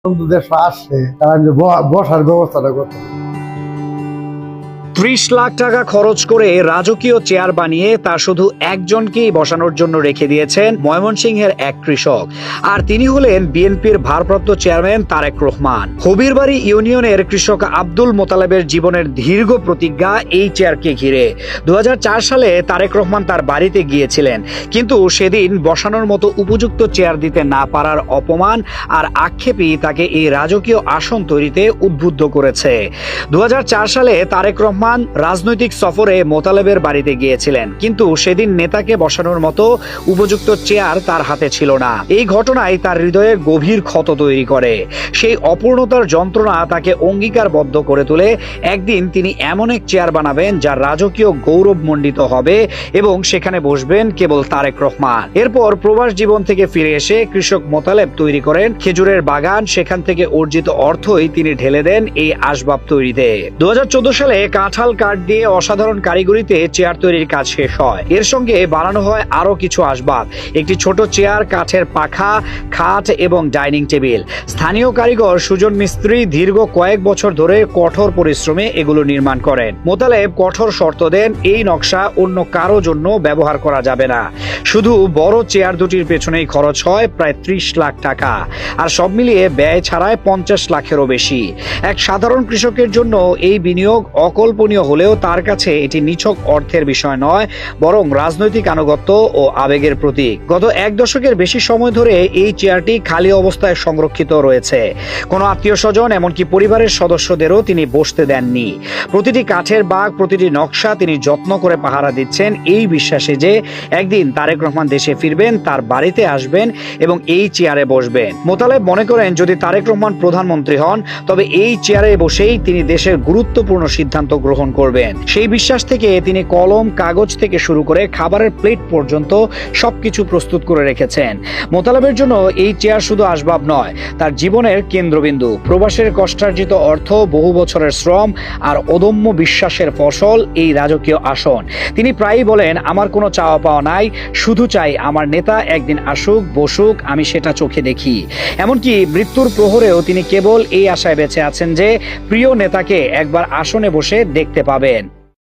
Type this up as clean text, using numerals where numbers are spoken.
দেশ আসছে তারা যে বসার ব্যবস্থাটা করতে ৩০ লাখ টাকা খরচ করে রাজকীয় চেয়ার বানিয়ে তা শুধু একজনকেই বসানোর জন্য রেখে দিয়েছেন ময়মনসিংহের এক কৃষক। আর তিনি হলেন বিএনপির ভারপ্রাপ্ত চেয়ারম্যান তারেক রহমান। হবিরবাড়ি ইউনিয়নের কৃষক আব্দুল মোতালেবের জীবনের দীর্ঘ প্রতিজ্ঞা এই চেয়ারকে ঘিরে। ২০০৪ সালে তারেক রহমান তার বাড়িতে গিয়েছিলেন, কিন্তু সেদিন বসানোর মতো উপযুক্ত চেয়ার দিতে না পারার অপমান আর আক্ষেপই তাকে এই রাজকীয় আসন তৈরিতে উদ্বুদ্ধ করেছে। ২০০৪ সালে তারেক রহমান রাজনৈতিক সফরে মোতালেবের বাড়িতে গিয়েছিলেন, কিন্তু সেদিন নেতাকে বসানোর মতো উপযুক্ত চেয়ার তার হাতে ছিল না। এই ঘটনায় তার হৃদয়ে গভীর ক্ষত তৈরি করে। সেই অপূর্ণতার যন্ত্রণা তাকে অঙ্গীকারবদ্ধ করে তোলে একদিন তিনি এমন এক চেয়ার বানাবেন যা রাজকীয় গৌরবমণ্ডিত হবে এবং সেখানে বসবেন কেবল তারেক রহমান। এরপর প্রবাস জীবন থেকে ফিরে এসে কৃষক মোতালেব তৈরি করেন খেজুরের বাগান। সেখান থেকে অর্জিত অর্থই তিনি ঢেলে দেন এই আসবাব তৈরিতে। ২০১৪ সালে কাঁঠাল কাঠ দিয়ে অসাধারণ কারিগরিতে চেয়ার তৈরির কাজ শেষ হয়। এর সঙ্গে বানানো হয় আরো কিছু আসবাব, একটি ছোট চেয়ার, কাঠের পাখা, খাট এবং ডাইনিং টেবিল। স্থানীয় কারিগর সুজন মিস্ত্রি দীর্ঘ কয়েক বছর ধরে কঠোর পরিশ্রমে এগুলো নির্মাণ করেন। মোতালেব কঠোর শর্ত দেন, এই নকশা অন্য কারো জন্য ব্যবহার করা যাবে না। শুধু বড় চেয়ার দুটির পেছনেই খরচ হয় প্রায় ৩০ লাখ টাকা, আর সব মিলিয়ে ব্যয় ছাড়ায় ৫০ লাখেরও বেশি। এক সাধারণ কৃষকের জন্য এই বিনিয়োগ অকল্পনীয় হলেও তার কাছে এটি নিছক অর্থের বিষয় নয়, বরং রাজনৈতিক আনুগত্য ও আবেগের প্রতীক। গত এক দশকের বেশি সময় ধরে এই চেয়ারটি খালি অবস্থায় সংরক্ষিত রয়েছে। কোনো আত্মীয় স্বজন, এমনকি পরিবারের সদস্যদেরও তিনি বসতে দেননি। প্রতিটি কাঠের বাগ, প্রতিটি নকশা তিনি যত্ন করে পাহারা দিচ্ছেন এই বিশ্বাসে যে একদিন তারেক রহমান দেশে ফিরবেন, তার বাড়িতে আসবেন এবং এই চেয়ারে বসবেন। মোতালেব মনে করেন, যদি তারেক রহমান প্রধানমন্ত্রী হন তবে এই চেয়ারে বসেই তিনি দেশের গুরুত্বপূর্ণ সিদ্ধান্ত গ্রহণ করবেন। সেই বিশ্বাস থেকে তিনি কলম, কাগজ থেকে শুরু করে খাবারের প্লেট পর্যন্ত সবকিছু প্রস্তুত করে রেখেছেন। মোতালেবের জন্য এই চেয়ার শুধু আসবাব নয়, তার জীবনের কেন্দ্রবিন্দু। প্রবাসের কষ্টার্জিত অর্থ, বহু বছরের শ্রম আর অদম্য বিশ্বাসের ফসল এই রাজকীয় আসন। তিনি প্রায়ই বলেন, আমার কোনো চাওয়া পাওয়া নাই, শুধু চাই আমার নেতা একদিন আসুক, বসুক, আমি সেটা চোখে দেখি। এমনকি মৃত্যুর প্রহরেও তিনি কেবল এই আশায় বেঁচে আছেন যে প্রিয় নেতাকে একবার আসনে বসে দেখতে পাবেন।